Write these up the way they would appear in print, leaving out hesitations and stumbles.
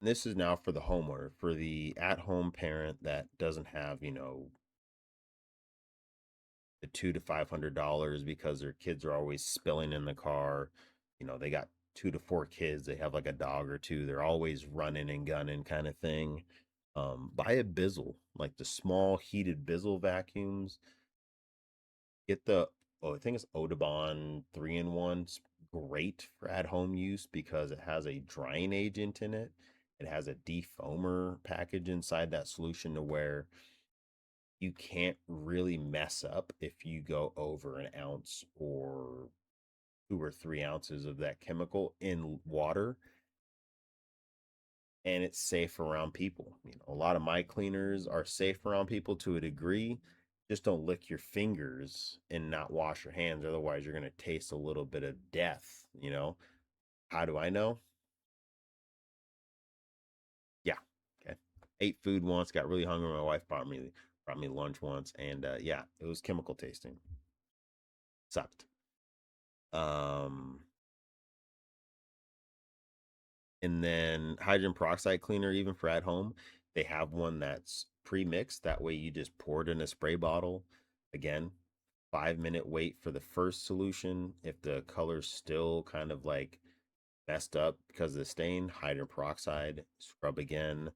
This is now for the homeowner, for the at-home parent that doesn't have, the $200 to $500 because their kids are always spilling in the car. They got 2 to 4 kids. They have like a dog or two. They're always running and gunning kind of thing. Buy a Bizzle, like the small heated Bizzle vacuums. Get the I think it's Odoban 3-in-1. It's great for at home use because it has a drying agent in it. It has a defoamer package inside that solution to where you can't really mess up if you go over an ounce or 2 or 3 ounces of that chemical in water, and it's safe around people. A lot of my cleaners are safe around people to a degree. Just don't lick your fingers and not wash your hands. Otherwise, you're going to taste a little bit of death. How do I know? Yeah. Okay. Ate food once, got really hungry. My wife brought me lunch once, and yeah, it was chemical tasting. Sucked. Um, and then hydrogen peroxide cleaner, even for at home, they have one that's pre-mixed. That way you just pour it in a spray bottle. Again, 5-minute wait for the first solution. If the color's still kind of like messed up because of the stain, hydrogen peroxide, scrub again,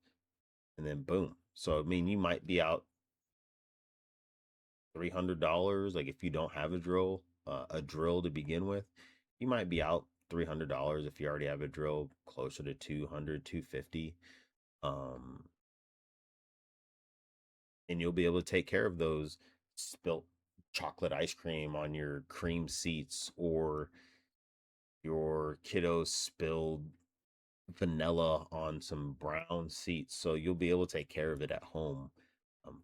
and then boom. So I mean, you might be out $300. Like if you don't have a drill to begin with, you might be out $300. If you already have a drill, closer to 200, 250. Um, and you'll be able to take care of those spilt chocolate ice cream on your cream seats, or your kiddos spilled vanilla on some brown seats. So you'll be able to take care of it at home,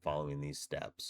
following these steps.